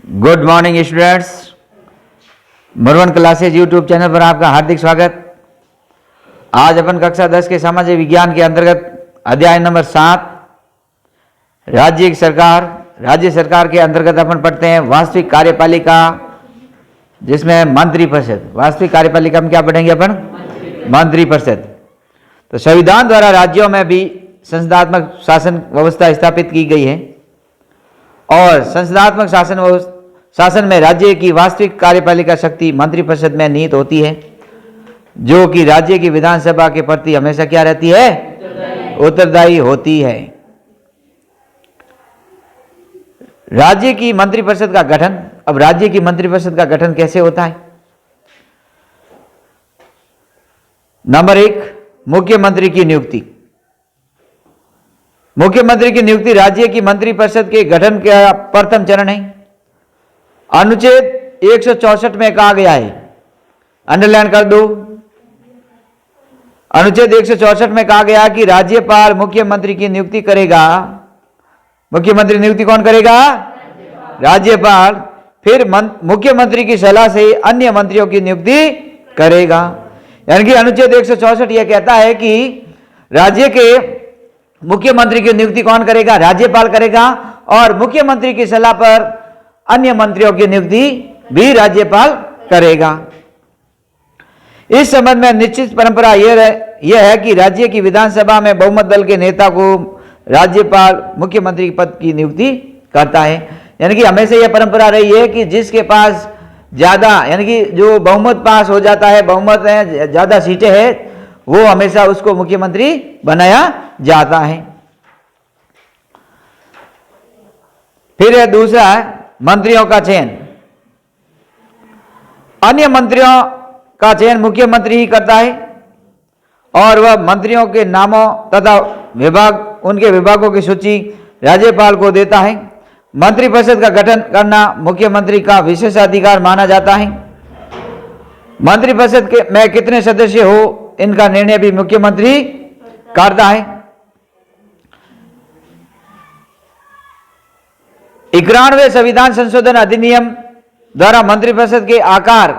Good morning students, मुरवन classes YouTube channel पर आपका हार्दिक स्वागत। आज अपन कक्षा 10 के सामाजिक विज्ञान के अंतर्गत अध्याय नंबर 7 राज्य सरकार के अंतर्गत अपन पढ़ते हैं वास्तविक कार्यपालिका, जिसमें मंत्री परिषद। वास्तविक कार्यपालिका में क्या पढ़ेंगे अपन? मंत्री परिषद। तो संविधान द्वारा राज्यों में भी संसदात्मक शासन व्यवस्था स्थापित की गई है और संसदात्मक शासन में राज्य की वास्तविक कार्यपालिका शक्ति मंत्री परिषद में निहित होती है, जो कि राज्य की विधानसभा के प्रति हमेशा क्या रहती है? उत्तरदायी होती है। राज्य की मंत्रिपरिषद का गठन। अब राज्य की मंत्रिपरिषद का गठन कैसे होता है? नंबर 1, मुख्यमंत्री की नियुक्ति। मुख्यमंत्री की नियुक्ति राज्य की मंत्रिपरिषद के गठन का प्रथम चरण है। अनुच्छेद 164 में कहा गया है, अंडरलाइन कर दो। अनुच्छेद 164 में कहा गया कि राज्यपाल मुख्यमंत्री की नियुक्ति करेगा। मुख्यमंत्री नियुक्ति कौन करेगा? राज्यपाल। फिर मुख्यमंत्री की सलाह से अन्य मंत्रियों की नियुक्ति करेगा। यानी कि अनुच्छेद 164 यह कहता है कि राज्य के मुख्यमंत्री की नियुक्ति कौन करेगा? राज्यपाल करेगा, और मुख्यमंत्री की सलाह पर अन्य मंत्रियों की नियुक्ति भी राज्यपाल करेगा। इस संबंध में निश्चित परंपरा यह है कि राज्य की विधानसभा में बहुमत दल के नेता को राज्यपाल मुख्यमंत्री पद की नियुक्ति करता है। यानी कि हमेशा यह परंपरा रही है कि जिसके पास ज्यादा, यानी कि जो बहुमत पास हो जाता है, बहुमत है, ज्यादा सीटें हैं, वो हमेशा उसको मुख्यमंत्री बनाया जाता है। फिर है दूसरा है मंत्रियों का चयन। अन्य मंत्रियों का चयन मुख्यमंत्री ही करता है और वह मंत्रियों के नामों तथा उनके विभागों की सूची राज्यपाल को देता है। मंत्रिपरिषद का गठन करना मुख्यमंत्री का विशेषाधिकार माना जाता है। मंत्रिपरिषद में कितने सदस्य हो, इनका निर्णय भी मुख्यमंत्री करता है। 91वें संविधान संशोधन अधिनियम द्वारा मंत्रिपरिषद के आकार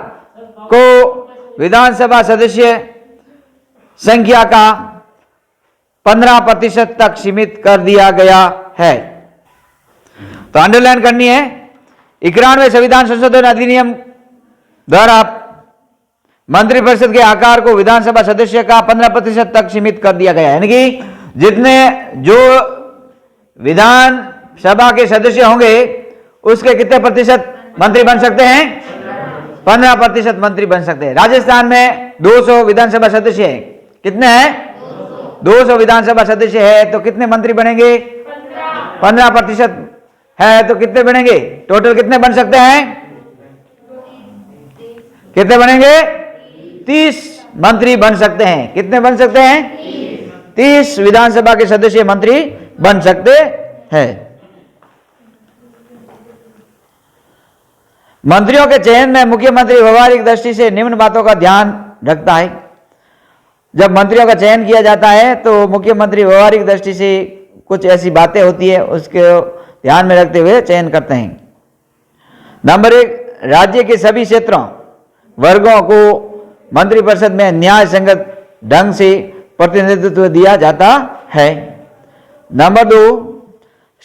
को विधानसभा सदस्य संख्या का 15% तक सीमित कर दिया गया है। तो अंडरलाइन करनी है, 91वें संविधान संशोधन अधिनियम द्वारा मंत्रिपरिषद के आकार को विधानसभा सदस्य का 15% तक सीमित कर दिया गया है। यानी कि जितने जो विधानसभा के सदस्य होंगे उसके कितने प्रतिशत मंत्री बन सकते हैं? 15% मंत्री बन सकते हैं। राजस्थान में 200 विधानसभा सदस्य हैं। कितने हैं? 200 विधानसभा सदस्य है तो कितने मंत्री बनेंगे? 15% है तो कितने बनेंगे? टोटल कितने बन सकते हैं? कितने बनेंगे? 30 मंत्री बन सकते हैं। कितने बन सकते हैं? 30 विधानसभा के सदस्य मंत्री बन सकते हैं। मंत्रियों के चयन में मुख्यमंत्री व्यवहारिक दृष्टि से निम्न बातों का ध्यान रखता है। जब मंत्रियों का चयन किया जाता है तो मुख्यमंत्री व्यवहारिक दृष्टि से कुछ ऐसी बातें होती है उसके ध्यान में रखते हुए चयन करते हैं। नंबर 1, राज्य के सभी क्षेत्रों वर्गों को मंत्रिपरिषद में न्याय संगत ढंग से प्रतिनिधित्व दिया जाता है। नंबर 2,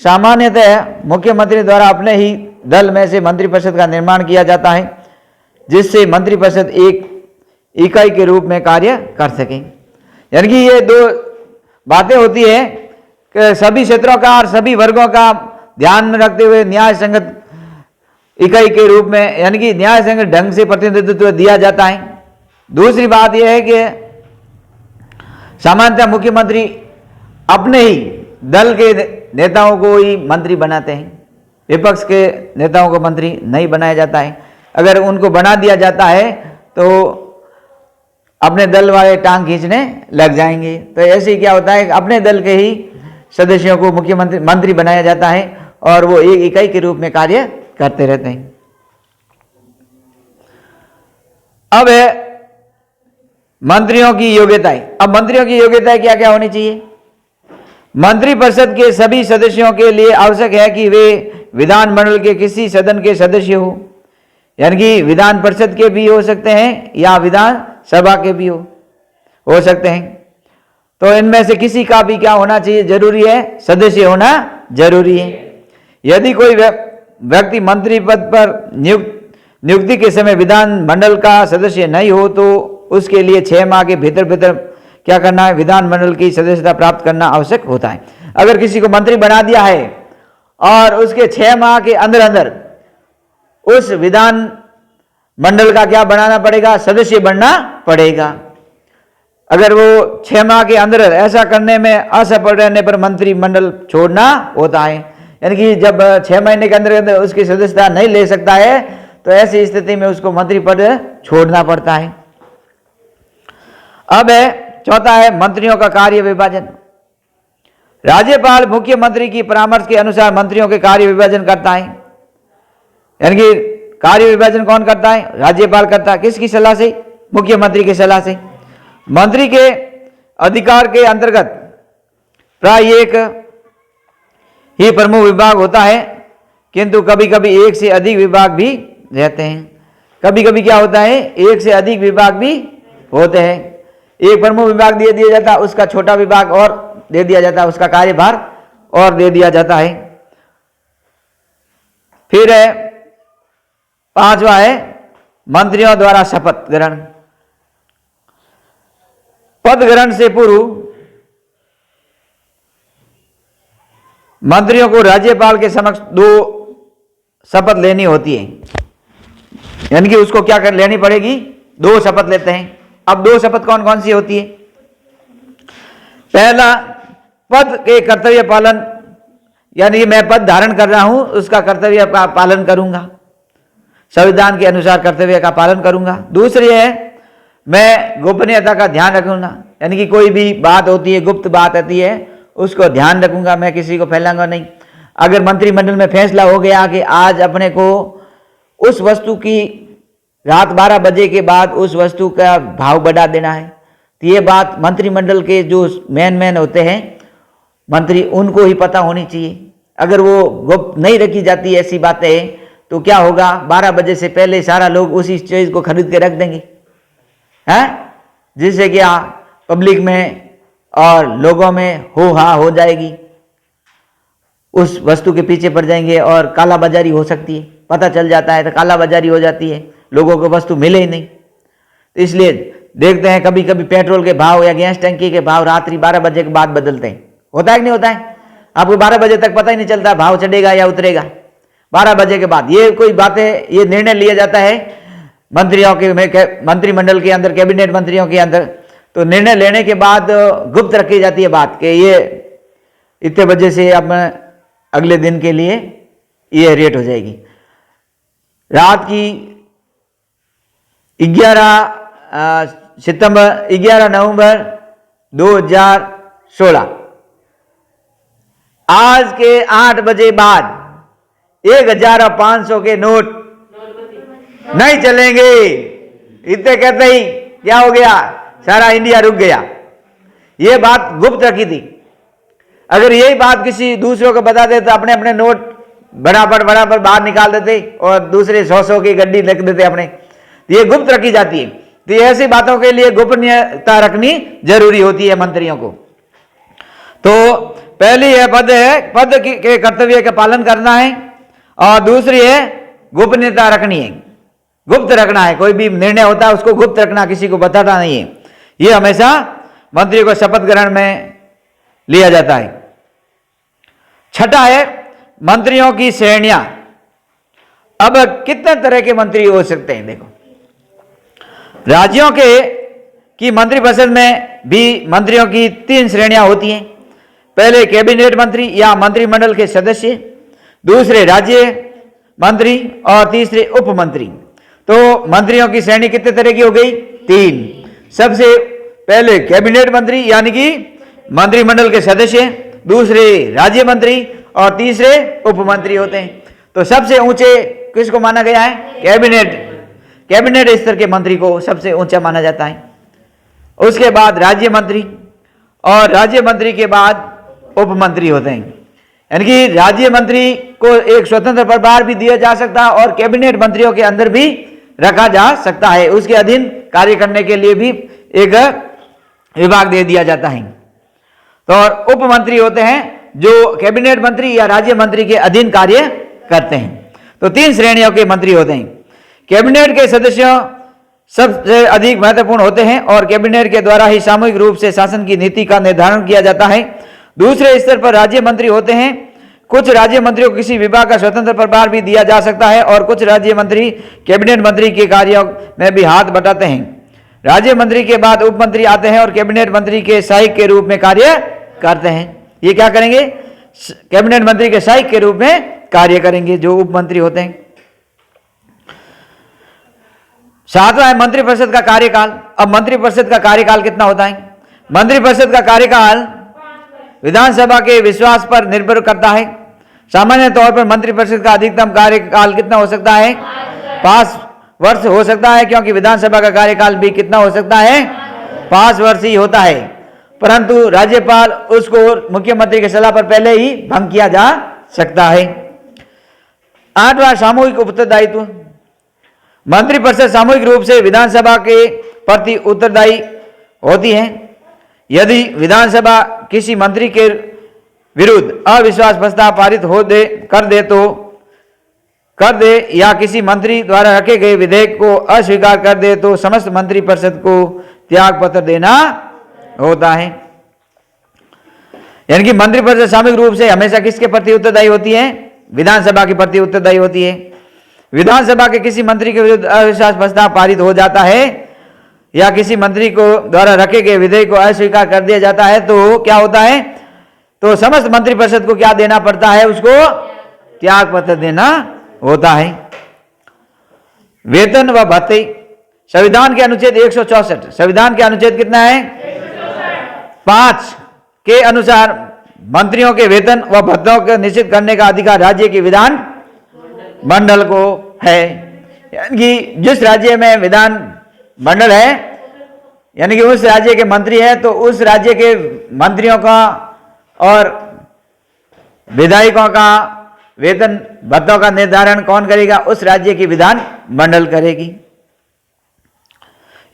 सामान्यतः मुख्यमंत्री द्वारा अपने ही दल में से मंत्रिपरिषद का निर्माण किया जाता है, जिससे मंत्रिपरिषद एक इकाई के रूप में कार्य कर सके। यानी कि ये दो बातें होती है कि सभी क्षेत्रों का और सभी वर्गों का ध्यान में रखते हुए न्याय संगत इकाई के रूप में, यानी कि न्याय संगत ढंग से प्रतिनिधित्व दिया जाता है। दूसरी बात यह है कि सामान्यतः मुख्यमंत्री अपने ही दल के नेताओं को ही मंत्री बनाते हैं, विपक्ष के नेताओं को मंत्री नहीं बनाया जाता है। अगर उनको बना दिया जाता है तो अपने दल वाले टांग खींचने लग जाएंगे। तो ऐसे ही क्या होता है, अपने दल के ही सदस्यों को मंत्री बनाया जाता है और वो एक इकाई के रूप में कार्य करते रहते हैं। अब है मंत्रियों की योग्यताएं। अब मंत्रियों की योग्यताएं क्या क्या होनी चाहिए? मंत्रिपरिषद के सभी सदस्यों के लिए आवश्यक है कि वे विधानमंडल के किसी सदन के सदस्य हो, यानी कि विधान परिषद के भी हो सकते हैं या विधान सभा के भी हो सकते हैं। तो इनमें से किसी का भी क्या होना चाहिए, जरूरी है, सदस्य होना जरूरी है। यदि कोई व्यक्ति मंत्री पद पर नियुक्ति के समय विधानमंडल का सदस्य नहीं हो तो उसके लिए 6 माह के भीतर क्या करना है, विधानमंडल की सदस्यता प्राप्त करना आवश्यक होता है। अगर किसी को मंत्री बना दिया है और उसके 6 माह के अंदर उस विधान मंडल का क्या बनाना पड़ेगा, सदस्य बनना पड़ेगा। अगर वो 6 माह के अंदर ऐसा करने में असफल रहने पर मंत्रिमंडल छोड़ना होता है, यानी कि जब 6 महीने के अंदर उसकी सदस्यता नहीं ले सकता है तो ऐसी स्थिति में उसको मंत्री पद छोड़ना पड़ता है। अब चौथा है मंत्रियों का कार्य विभाजन। राज्यपाल मुख्यमंत्री की परामर्श के अनुसार मंत्रियों के कार्य विभाजन करता है, यानी कि कार्य विभाजन कौन करता है, राज्यपाल करता है। किसकी सलाह से, मुख्यमंत्री की सलाह से। मंत्री के अधिकार के अंतर्गत प्राय एक ही प्रमुख विभाग होता है, किंतु कभी कभी एक से अधिक विभाग भी रहते हैं। कभी कभी क्या होता है, एक से अधिक विभाग भी होते हैं। एक प्रमुख विभाग दे दिया जाता है, उसका छोटा विभाग और दे दिया जाता है, उसका कार्यभार और दे दिया जाता है। फिर 5वां है मंत्रियों द्वारा शपथ ग्रहण। पद ग्रहण से पूर्व मंत्रियों को राज्यपाल के समक्ष 2 शपथ लेनी होती है, यानी कि उसको क्या कर लेनी पड़ेगी, 2 शपथ लेते हैं। अब 2 शपथ कौन कौन सी होती है। पहला, पद के कर्तव्य पालन, यानी कि मैं पद धारण कर रहा हूं उसका कर्तव्य का पालन करूंगा, संविधान के अनुसार कर्तव्य का पालन करूंगा। दूसरी है मैं गोपनीयता का ध्यान रखूंगा, यानी कि कोई भी बात होती है, गुप्त बात आती है, उसको ध्यान रखूंगा, मैं किसी को फैलाऊंगा नहीं। अगर मंत्रिमंडल में फैसला हो गया कि आज अपने को उस वस्तु की रात 12 बजे के बाद उस वस्तु का भाव बढ़ा देना है, तो ये बात मंत्रिमंडल के जो मेन होते हैं मंत्री, उनको ही पता होनी चाहिए। अगर वो गुप्त नहीं रखी जाती ऐसी बातें तो क्या होगा, 12 बजे से पहले सारा लोग उसी चीज को खरीद के रख देंगे, हैं, जिससे क्या पब्लिक में और लोगों में हो हा हो जाएगी, उस वस्तु के पीछे पड़ जाएंगे और काला बाजारी हो सकती है। पता चल जाता है तो काला बाजारी हो जाती है, लोगों को वस्तु मिले ही नहीं। तो इसलिए देखते हैं कभी कभी पेट्रोल के भाव या गैस टंकी के भाव रात्रि 12 बजे के बाद बदलते हैं। होता है कि नहीं होता है, आपको 12 बजे तक पता ही नहीं चलता भाव चढ़ेगा या उतरेगा। 12 बजे के बाद ये कोई बातें, ये निर्णय लिया जाता है मंत्रियों के मंत्रिमंडल के अंदर, कैबिनेट मंत्रियों के अंदर। तो निर्णय लेने के बाद गुप्त रखी जाती है बात कि ये इतने बजे से अब अगले दिन के लिए ये रेट हो जाएगी। रात की 11 नवंबर 2016 आज के 8 बजे बाद 1500 के नोट नहीं चलेंगे। इतने कहते ही क्या हो गया, सारा इंडिया रुक गया। ये बात गुप्त रखी थी। अगर यही बात किसी दूसरों को बता देते, अपने अपने नोट बराबर बाहर निकाल देते और दूसरे 100 की गड्डी रख देते अपने। ये गुप्त रखी जाती है। तो ऐसी बातों के लिए गोपनीयता रखनी जरूरी होती है मंत्रियों को। तो पहली है पद के कर्तव्य का पालन करना है, और दूसरी है गोपनीयता रखनी है, गुप्त रखना है। कोई भी निर्णय होता है उसको गुप्त रखना, किसी को बताना नहीं है। ये हमेशा मंत्री को शपथ ग्रहण में लिया जाता है। छठा है मंत्रियों की श्रेणियां। अब कितने तरह के मंत्री हो सकते हैं, देखो राज्यों की मंत्रिपरिषद में भी मंत्रियों की 3 श्रेणियां होती हैं। पहले कैबिनेट मंत्री या मंत्रिमंडल के सदस्य, दूसरे राज्य मंत्री और तीसरे उप मंत्री। तो मंत्रियों की श्रेणी कितने तरह की हो गई, 3। सबसे पहले कैबिनेट मंत्री यानी कि मंत्रिमंडल के सदस्य, दूसरे राज्य मंत्री और तीसरे उप मंत्री होते हैं। तो सबसे ऊंचे किसको माना गया है, कैबिनेट स्तर के मंत्री को सबसे ऊंचा माना जाता है। उसके बाद राज्य मंत्री, और राज्य मंत्री के बाद उप मंत्री होते हैं। यानी कि राज्य मंत्री को एक स्वतंत्र प्रभार भी दिया जा सकता है और कैबिनेट मंत्रियों के अंदर भी रखा जा सकता है, उसके अधीन कार्य करने के लिए भी एक विभाग दे दिया जाता है। तो और उप मंत्री होते हैं जो कैबिनेट मंत्री या राज्य मंत्री के अधीन कार्य करते हैं। तो 3 श्रेणियों के मंत्री होते हैं। कैबिनेट के सदस्य सबसे अधिक महत्वपूर्ण होते हैं और कैबिनेट के द्वारा ही सामूहिक रूप से शासन की नीति का निर्धारण किया जाता है। दूसरे स्तर पर राज्य मंत्री होते हैं। कुछ राज्य मंत्रियों को किसी विभाग का स्वतंत्र प्रभार भी दिया जा सकता है और कुछ राज्य मंत्री कैबिनेट मंत्री के कार्यों में भी हाथ बटाते हैं। राज्य मंत्री के बाद उप मंत्री आते हैं और कैबिनेट मंत्री के सहायक के रूप में कार्य करते हैं। ये क्या करेंगे? कैबिनेट मंत्री के सहायक के रूप में कार्य करेंगे जो उप मंत्री होते हैं। 7वां है मंत्रिपरिषद का कार्यकाल। अब मंत्रिपरिषद का कार्यकाल कितना होता है? मंत्रिपरिषद का कार्यकाल विधानसभा के विश्वास पर निर्भर करता है। सामान्य तौर पर मंत्रिपरिषद का अधिकतम कार्यकाल कितना हो सकता है? 5 वर्ष हो सकता है, क्योंकि विधानसभा का कार्यकाल भी कितना हो सकता है? 5 वर्ष ही होता है। परंतु राज्यपाल उसको मुख्यमंत्री की सलाह पर पहले ही भंग किया जा सकता है। 8वां सामूहिक उत्तरदायित्व। मंत्रिपरिषद सामूहिक रूप से विधानसभा के प्रति उत्तरदायी होती है। यदि विधानसभा किसी मंत्री के विरुद्ध अविश्वास प्रस्ताव पारित कर दे या किसी मंत्री द्वारा रखे गए विधेयक को अस्वीकार कर दे तो समस्त मंत्रिपरिषद को त्याग पत्र देना होता है। यानी कि मंत्रिपरिषद सामूहिक रूप से हमेशा किसके प्रति उत्तरदायी होती है? विधानसभा के प्रति उत्तरदायी होती है। विधानसभा के किसी मंत्री के विरुद्ध अविश्वास प्रस्ताव पारित हो जाता है या किसी मंत्री को द्वारा रखे गए विधेयक को अस्वीकार कर दिया जाता है तो क्या होता है? तो समस्त मंत्रिपरिषद को क्या देना पड़ता है? उसको त्याग पत्र देना होता है। वेतन व भत्ते। संविधान के अनुच्छेद 164, संविधान के अनुच्छेद कितना है? 5 के अनुसार मंत्रियों के वेतन व भत्तों को निश्चित करने का अधिकार राज्य के विधान मंडल को है। यानी कि जिस राज्य में विधान मंडल है, यानी कि उस राज्य के मंत्री है, तो उस राज्य के मंत्रियों का और विधायकों का वेतन भत्तों का निर्धारण कौन करेगा? उस राज्य की विधान मंडल करेगी।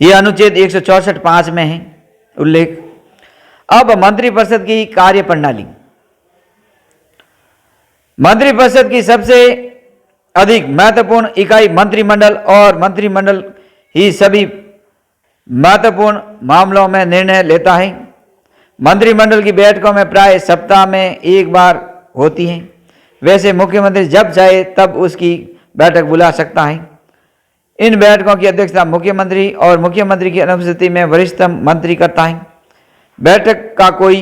यह अनुच्छेद 164(5) में है उल्लेख। अब मंत्रिपरिषद की कार्य प्रणाली। मंत्रिपरिषद की सबसे अधिक महत्वपूर्ण इकाई मंत्रिमंडल और मंत्रिमंडल ही सभी महत्वपूर्ण मामलों में निर्णय लेता है। मंत्रिमंडल की बैठकों में प्राय सप्ताह में एक बार होती हैं। वैसे मुख्यमंत्री जब चाहे तब उसकी बैठक बुला सकता है। इन बैठकों की अध्यक्षता मुख्यमंत्री और मुख्यमंत्री की अनुपस्थिति में वरिष्ठतम मंत्री करता है। बैठक का कोई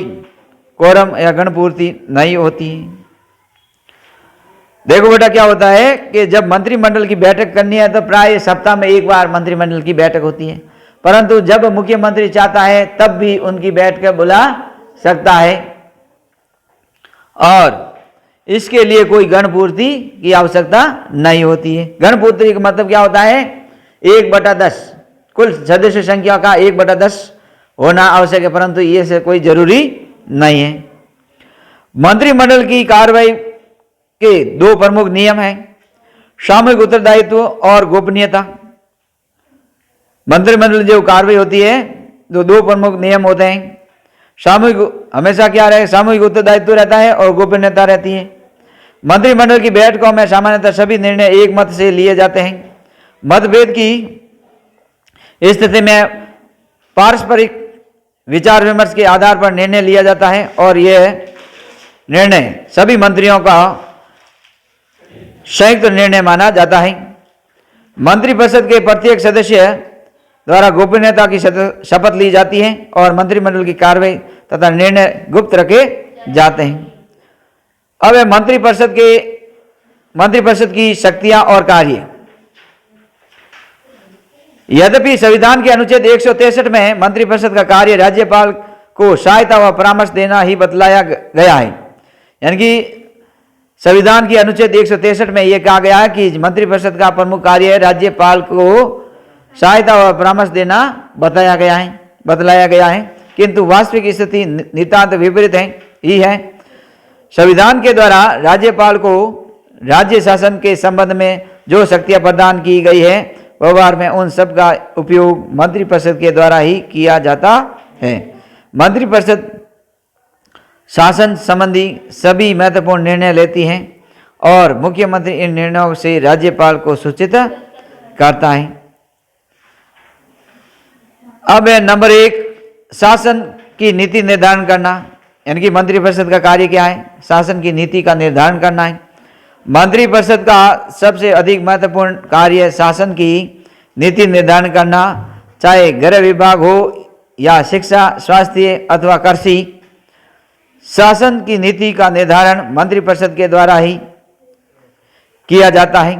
कोरम या गणपूर्ति नहीं होती है। देखो बेटा क्या होता है कि जब मंत्रिमंडल की बैठक करनी है तो प्राय सप्ताह में एक बार मंत्रिमंडल की बैठक होती है, परंतु जब मुख्यमंत्री चाहता है तब भी उनकी बैठक बुला सकता है और इसके लिए कोई गणपूर्ति की आवश्यकता नहीं होती है। गणपूर्ति का मतलब क्या होता है? 1/10 कुल सदस्य संख्या का 1/10 होना आवश्यक है, परंतु ये से कोई जरूरी नहीं है। मंत्रिमंडल की कार्रवाई के 2 प्रमुख नियम हैं, सामूहिक उत्तरदायित्व और गोपनीयता। मंत्रिमंडल जो कार्रवाई होती है तो 2 प्रमुख नियम होते हैं। सामूहिक हमेशा क्या रहे? सामूहिक उत्तरदायित्व रहता है और गोपनीयता रहती है। मंत्रिमंडल की बैठकों में सामान्यतः सभी निर्णय एक मत से लिए जाते हैं। मतभेद की स्थिति में पारस्परिक विचार विमर्श के आधार पर निर्णय लिया जाता है और यह निर्णय सभी मंत्रियों का संयुक्त निर्णय माना जाता है। मंत्रिपरिषद के प्रत्येक सदस्य द्वारा गोपनीयता की शपथ ली जाती है और मंत्रिमंडल की कार्रवाई तथा निर्णय गुप्त रखे जाते हैं। अब मंत्रिपरिषद की शक्तियां और कार्य। यद्यपि संविधान के अनुच्छेद 163 में मंत्रिपरिषद का कार्य राज्यपाल को सहायता व परामर्श देना ही बतलाया गया है। यानी कि संविधान के अनुच्छेद 163 में यह कहा गया है कि मंत्रिपरिषद का प्रमुख कार्य है राज्यपाल को सहायता व परामर्श देना बतलाया गया है, किंतु वास्तविक स्थिति नितांत विपरीत है। संविधान के द्वारा राज्यपाल को राज्य शासन के संबंध में जो शक्तियां प्रदान की गई है, व्यवहार में उन सब का उपयोग मंत्रिपरिषद के द्वारा ही किया जाता है। मंत्रिपरिषद शासन संबंधी सभी महत्वपूर्ण निर्णय लेती है और मुख्यमंत्री इन निर्णयों से राज्यपाल को सूचित करता है। अब नंबर 1, शासन की नीति निर्धारण करना, यानी कि मंत्रिपरिषद का कार्य क्या है? शासन की नीति का निर्धारण करना है। मंत्रिपरिषद का सबसे अधिक महत्वपूर्ण कार्य शासन की नीति निर्धारण करना, चाहे गृह विभाग हो या शिक्षा, स्वास्थ्य अथवा कृषि। शासन की नीति का निर्धारण मंत्रिपरिषद के द्वारा ही किया जाता है।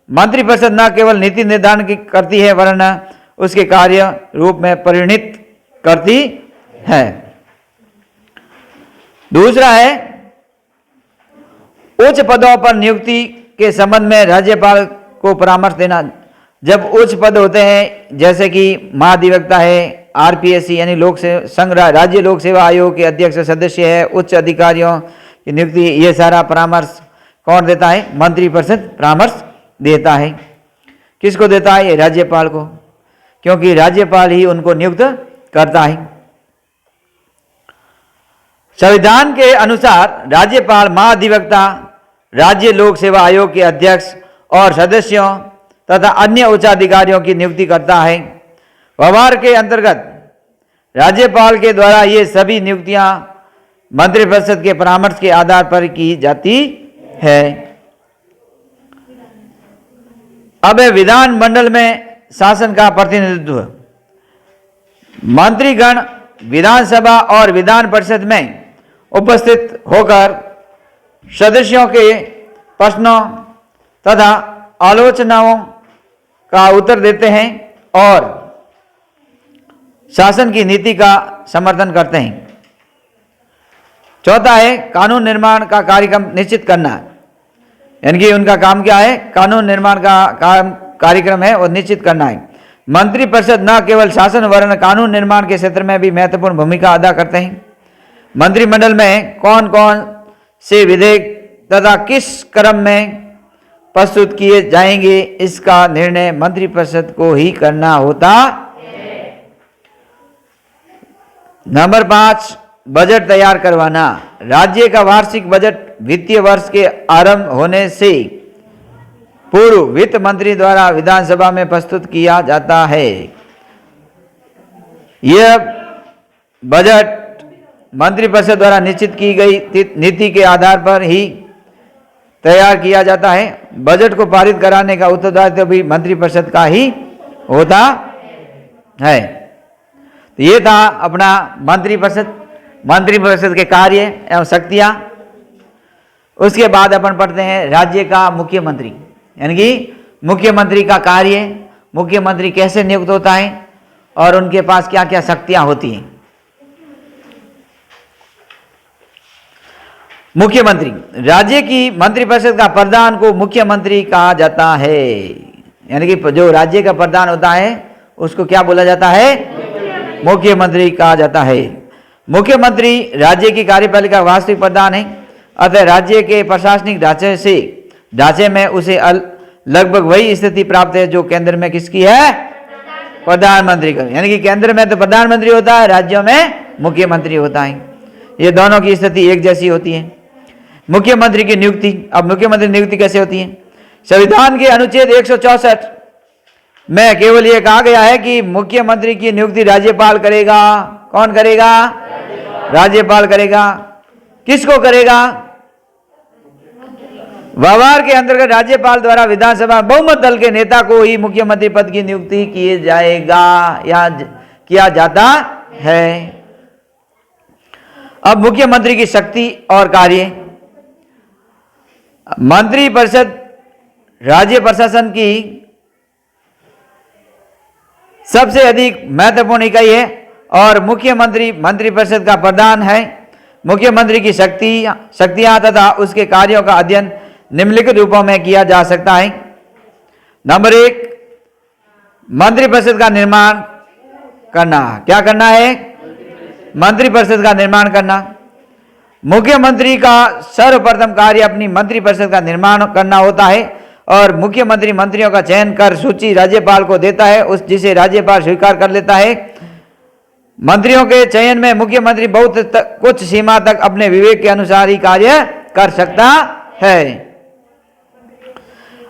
मंत्रिपरिषद न केवल नीति निर्धारण करती है वरन उसके कार्य रूप में परिणित करती है। दूसरा है उच्च पदों पर नियुक्ति के संबंध में राज्यपाल को परामर्श देना। जब उच्च पद होते हैं जैसे कि महाधिवक्ता है, आरपीएससी यानी राज्य लोक सेवा आयोग के अध्यक्ष सदस्य है, उच्च अधिकारियों की नियुक्ति, ये सारा परामर्श कौन देता है? मंत्रिपरिषद परामर्श देता है। किसको देता है? ये राज्यपाल को, क्योंकि राज्यपाल ही उनको नियुक्त करता है। संविधान के अनुसार राज्यपाल महाधिवक्ता, राज्य लोक सेवा आयोग के अध्यक्ष और सदस्यों तथा अन्य उच्चाधिकारियों की नियुक्ति करता है। व्यवहार के अंतर्गत राज्यपाल के द्वारा ये सभी नियुक्तियां मंत्रिपरिषद के परामर्श के आधार पर की जाती है। अब विधानमंडल में शासन का प्रतिनिधित्व। मंत्रीगण विधानसभा और विधान परिषद में उपस्थित होकर सदस्यों के प्रश्नों तथा आलोचनाओं का उत्तर देते हैं और शासन की नीति का समर्थन करते हैं। चौथा है कानून निर्माण का कार्यक्रम निश्चित करना, यानी कि उनका काम क्या है? कानून निर्माण का कार्यक्रम है और निश्चित करना है। मंत्रिपरिषद न केवल शासन वरन कानून निर्माण के क्षेत्र में भी महत्वपूर्ण भूमिका अदा करते हैं। मंत्रिमंडल में कौन कौन से विधेयक तथा किस क्रम में प्रस्तुत किए जाएंगे, इसका निर्णय मंत्रिपरिषद को ही करना होता है। नंबर 5, बजट तैयार करवाना। राज्य का वार्षिक बजट वित्तीय वर्ष के आरंभ होने से पूर्व वित्त मंत्री द्वारा विधानसभा में प्रस्तुत किया जाता है। यह बजट मंत्रिपरिषद द्वारा निश्चित की गई नीति के आधार पर ही तैयार किया जाता है। बजट को पारित कराने का उत्तरदायित्व भी मंत्रिपरिषद का ही होता है। तो ये था अपना मंत्रिपरिषद के कार्य एवं शक्तियां। उसके बाद अपन पढ़ते हैं राज्य का मुख्यमंत्री, यानी कि मुख्यमंत्री का कार्य, मुख्यमंत्री कैसे नियुक्त होता है और उनके पास क्या क्या शक्तियां होती हैं। मुख्यमंत्री, राज्य की मंत्रिपरिषद का प्रधान को मुख्यमंत्री कहा जाता है, यानी कि जो राज्य का प्रधान होता है उसको क्या बोला जाता है? मुख्यमंत्री कहा जाता है। मुख्यमंत्री राज्य की कार्यपालिका वास्तविक प्रधान है, अतः राज्य के प्रशासनिक ढांचे में उसे लगभग वही स्थिति प्राप्त है जो केंद्र में किसकी है? प्रधानमंत्री का। यानी कि केंद्र में तो प्रधानमंत्री होता है, राज्यों में मुख्यमंत्री होता है। ये दोनों की स्थिति एक जैसी होती है। मुख्यमंत्री की नियुक्ति। अब मुख्यमंत्री नियुक्ति कैसे होती है? संविधान के अनुच्छेद 164 में केवल ये कहा गया है कि मुख्यमंत्री की नियुक्ति राज्यपाल करेगा। कौन करेगा? राज्यपाल करेगा। किसको करेगा? व्यवहार के अंतर्गत राज्यपाल द्वारा विधानसभा बहुमत दल के नेता को ही मुख्यमंत्री पद की नियुक्ति किए जाएगा या किया जाता है। अब मुख्यमंत्री की शक्ति और कार्य। मंत्रिपरिषद राज्य प्रशासन की सबसे अधिक महत्वपूर्ण इकाई है और मुख्यमंत्री मंत्रिपरिषद का प्रधान है। मुख्यमंत्री की शक्तियां तथा उसके कार्यों का अध्ययन निम्नलिखित रूपों में किया जा सकता है। नंबर 1, मंत्रिपरिषद का निर्माण करना। क्या करना है? मंत्रिपरिषद का निर्माण करना। मुख्यमंत्री का सर्वप्रथम कार्य अपनी मंत्रिपरिषद का निर्माण करना होता है और मुख्यमंत्री मंत्रियों का चयन कर सूची राज्यपाल को देता है, उस जिसे राज्यपाल स्वीकार कर लेता है। मंत्रियों के चयन में मुख्यमंत्री कुछ सीमा तक अपने विवेक के अनुसार ही कार्य कर सकता है।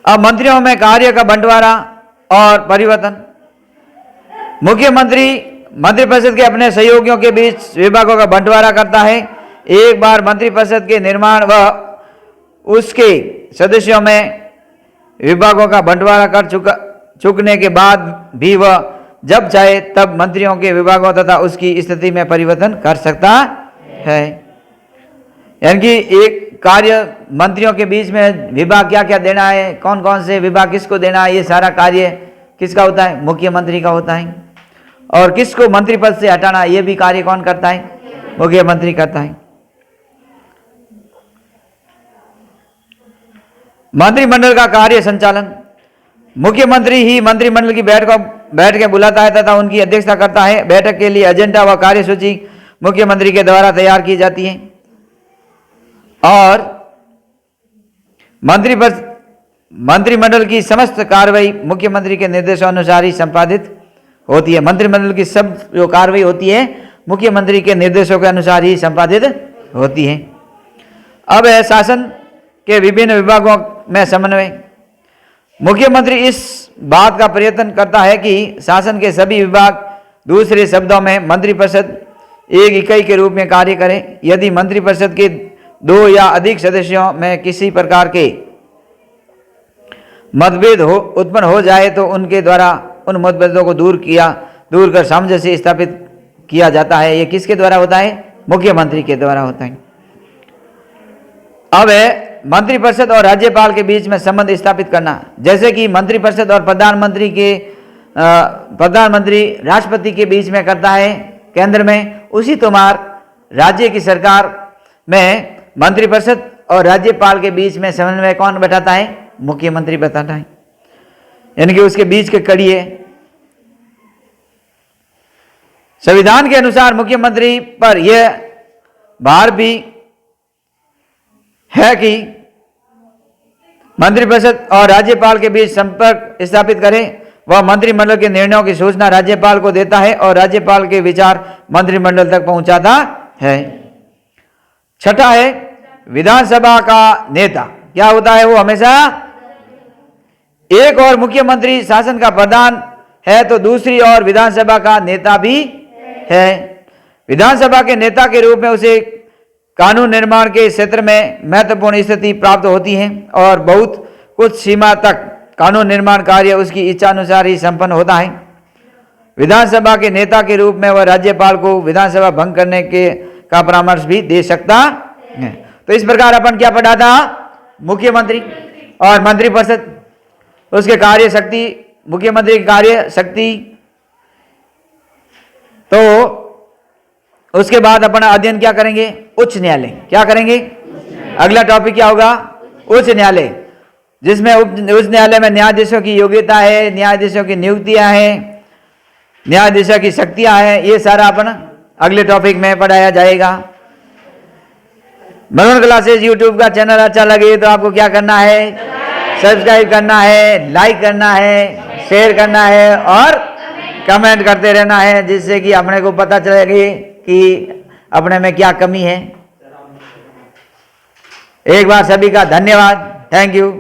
अब मंत्रियों में कार्य का बंटवारा और परिवर्तन। मुख्यमंत्री मंत्रिपरिषद के अपने सहयोगियों के बीच विभागों का बंटवारा करता है। एक बार मंत्रिपरिषद के निर्माण व उसके सदस्यों में विभागों का बंटवारा कर चुकने के बाद भी वह जब चाहे तब मंत्रियों के विभागों तथा उसकी स्थिति में परिवर्तन कर सकता है। यानी कि एक कार्य मंत्रियों के बीच में विभाग क्या क्या देना है, कौन कौन से विभाग किसको देना है, ये सारा कार्य किसका होता है? मुख्यमंत्री का होता है। और किसको मंत्री पद से हटाना, ये भी कार्य कौन करता है? मुख्यमंत्री करता है। मंत्रिमंडल का कार्य संचालन। मुख्यमंत्री ही मंत्रिमंडल की बैठकें बुलाता है तथा उनकी अध्यक्षता करता है। बैठक के लिए एजेंडा व कार्यसूची मुख्यमंत्री के द्वारा तैयार की जाती है और मंत्रिमंडल की समस्त कार्रवाई मुख्यमंत्री के निर्देशानुसार ही संपादित होती है। मंत्रिमंडल की सब जो कार्रवाई होती है मुख्यमंत्री के निर्देशों के अनुसार ही संपादित होती है। अब है शासन के विभिन्न विभागों में समन्वय। मुख्यमंत्री इस बात का प्रयत्न करता है कि शासन के सभी विभाग, दूसरे शब्दों में मंत्रिपरिषद, एक इकाई के रूप में कार्य करें। यदि मंत्रिपरिषद के 2 या अधिक सदस्यों में किसी प्रकार के मतभेद उत्पन्न हो जाए तो उनके द्वारा उन मतभेदों को दूर कर सामंजस्य स्थापित किया जाता है। ये किसके द्वारा होता है? मुख्यमंत्री के द्वारा होता है। अब है मंत्रिपरिषद और राज्यपाल के बीच में संबंध स्थापित करना। जैसे कि मंत्रिपरिषद और प्रधानमंत्री राष्ट्रपति के बीच में करता है केंद्र में, उसी तोमार राज्य की सरकार में मंत्रिपरिषद और राज्यपाल के बीच में समन्वय कौन बैठाता है? मुख्यमंत्री बैठाता है। यानी कि उसके बीच के कड़ी है। संविधान के अनुसार मुख्यमंत्री पर यह भार भी है कि मंत्रिपरिषद और राज्यपाल के बीच संपर्क स्थापित करें। वह मंत्रिमंडल के निर्णयों की सूचना राज्यपाल को देता है और राज्यपाल के विचार मंत्रिमंडल तक पहुंचाता है। छठा है विधानसभा का नेता। क्या होता है? वो हमेशा एक और मुख्यमंत्री शासन का प्रधान है तो दूसरी ओर विधानसभा का नेता भी है। विधानसभा के नेता के रूप में उसे कानून निर्माण के क्षेत्र में महत्वपूर्ण स्थिति प्राप्त होती है और बहुत कुछ सीमा तक कानून निर्माण कार्य उसकी इच्छानुसार ही संपन्न होता है। विधानसभा के नेता के रूप में वह राज्यपाल को विधानसभा भंग करने का परामर्श भी दे सकता है। तो इस प्रकार अपन क्या पढ़ा था? मुख्यमंत्री और मंत्रिपरिषद, उसके कार्य शक्ति, मुख्यमंत्री की कार्य शक्ति। तो उसके बाद अपन अध्ययन क्या करेंगे? उच्च न्यायालय। क्या करेंगे? अगला टॉपिक क्या होगा? उच्च न्यायालय, जिसमें उच्च न्यायालय में न्यायाधीशों की योग्यता है, न्यायाधीशों की नियुक्तियां हैं, न्यायाधीशों की शक्तियां हैं। ये सारा अपन अगले टॉपिक में पढ़ाया जाएगा। मनोरंजन क्लासेस यूट्यूब का चैनल अच्छा लगे तो आपको क्या करना है? सब्सक्राइब करना है, लाइक करना है, शेयर करना है और कमेंट करते रहना है, जिससे कि अपने को पता चलेगी कि अपने में क्या कमी है। एक बार सभी का धन्यवाद। Thank you.